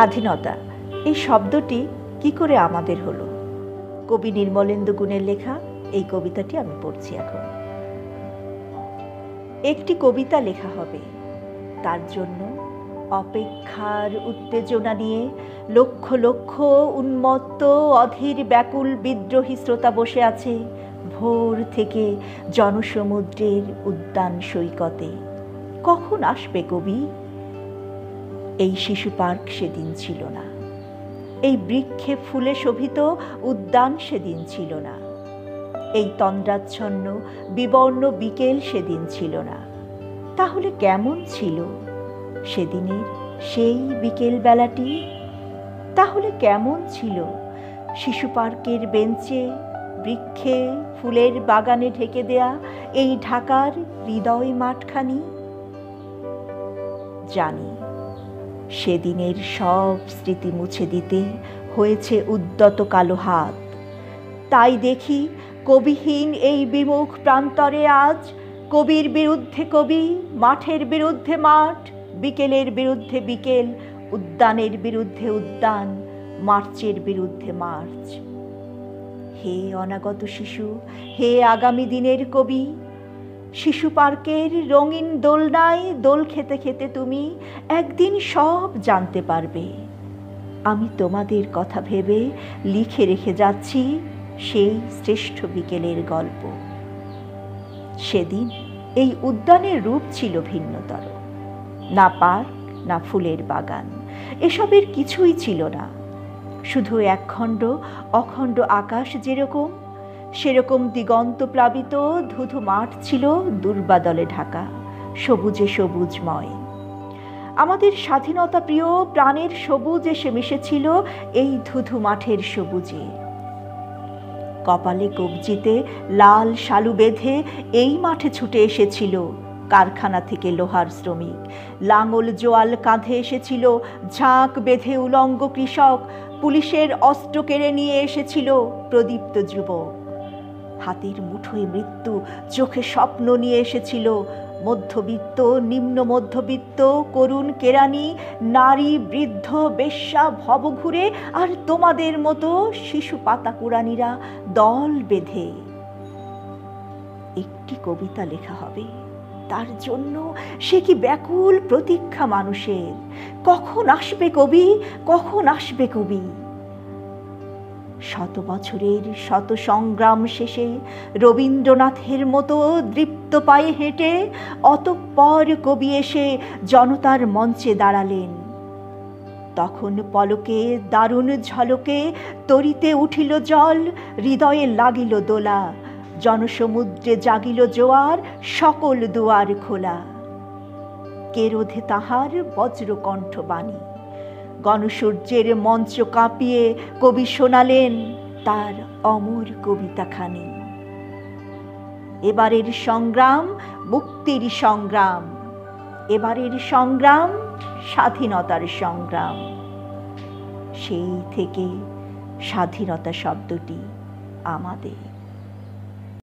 স্বাধীনতা এই শব্দটি কি করে আমাদের হলো? কবি নির্মলেন্দু গুণের লেখা এই কবিতাটি আমি পড়ছি এখন। একটি কবিতা লেখা হবে, তার জন্য অপেক্ষার উত্তেজনা নিয়ে লক্ষ লক্ষ উন্মত্ত অধীর ব্যাকুল বিদ্রোহী শ্রোতা বসে আছে ভোর থেকে জনসমুদ্রের উদ্যান সৈকতে। কখন আসবে কবি? এই শিশু পার্ক সেদিন ছিল না, এই বৃক্ষে ফুলে শোভিত উদ্যান সেদিন ছিল না, এই তন্দ্রাচ্ছন্ন বিবর্ণ বিকেল সেদিন ছিল না। তাহলে কেমন ছিল সেদিনের সেই বিকেল বেলাটি? তাহলে কেমন ছিল শিশু পার্কের বেঞ্চে, বৃক্ষে, ফুলের বাগানে ঢেকে দেয়া এই ঢাকার হৃদয় মাঠখানি? জানি সেদিনের সব স্মৃতি মুছে দিতে হয়েছে উদ্যত কালো হাত। তাই দেখি কবিহীন এই বিমুখ প্রান্তরে আজ কবির বিরুদ্ধে কবি, মাঠের বিরুদ্ধে মাঠ, বিকেলের বিরুদ্ধে বিকেল, উদ্যানের বিরুদ্ধে উদ্যান, মার্চের বিরুদ্ধে মার্চ। হে অনাগত শিশু, হে আগামী দিনের কবি, শিশু পার্কের রঙিন দোলনায় দোল খেতে খেতে তুমি একদিন সব জানতে পারবে। আমি তোমাদের কথা ভেবে লিখে রেখে যাচ্ছি সেই শ্রেষ্ঠ বিকেলের গল্প। সেদিন এই উদ্যানের রূপ ছিল ভিন্নতর। না পার্ক, না ফুলের বাগান, এসবের কিছুই ছিল না। শুধু একখণ্ড অখণ্ড আকাশ যেরকম, সেরকম দিগন্ত প্লাবিত ধুধু মাঠ ছিল দুর্বাদলে ঢাকা, সবুজে সবুজময়। আমাদের স্বাধীনতা প্রিয় প্রাণের সবুজ এসে মিশেছিল এই ধুধু মাঠের সবুজে। কপালে কবজিতে লাল শালু বেঁধে এই মাঠে ছুটে এসেছিল কারখানা থেকে লোহার শ্রমিক, লাঙল জোয়াল কাঁধে এসেছিল ঝাঁক বেঁধে উলঙ্গ কৃষক, পুলিশের অস্ত্র কেড়ে নিয়ে এসেছিল প্রদীপ্ত যুবক। হাতের মুঠোয় মৃত্যু, চোখে স্বপ্ন নিয়ে এসেছিল মধ্যবিত্ত, নিম্ন মধ্যবিত্ত, করুণ কেরানি, নারী, বৃদ্ধ, বেশ্যা, ভবঘুরে আর তোমাদের মতো শিশু পাতা কুড়ানিরা দল বেঁধে। একটি কবিতা লেখা হবে, তার জন্য সে কি ব্যাকুল প্রতীক্ষা মানুষের। কখন আসবে কবি, কখন আসবে কবি? শত বছরের শত সংগ্রাম শেষে রবীন্দ্রনাথের মতো দৃপ্ত পায়ে হেঁটে অতঃপর কবি এসে জনতার মঞ্চে দাঁড়ালেন। তখন পলকে দারুণ ঝলকে তরিতে উঠিল জল, হৃদয়ে লাগিল দোলা, জনসমুদ্রে জাগিল জোয়ার, সকল দুয়ার খোলা। কে রোধে তাহার বজ্রকণ্ঠ বাণী? গণসূর্যের মঞ্চ কাঁপিয়ে কবি শোনালেন তার অমর কবিতাখানি। এবারের সংগ্রাম মুক্তির সংগ্রাম, এবারের সংগ্রাম স্বাধীনতার সংগ্রাম। সেই থেকে স্বাধীনতা শব্দটি আমাদের।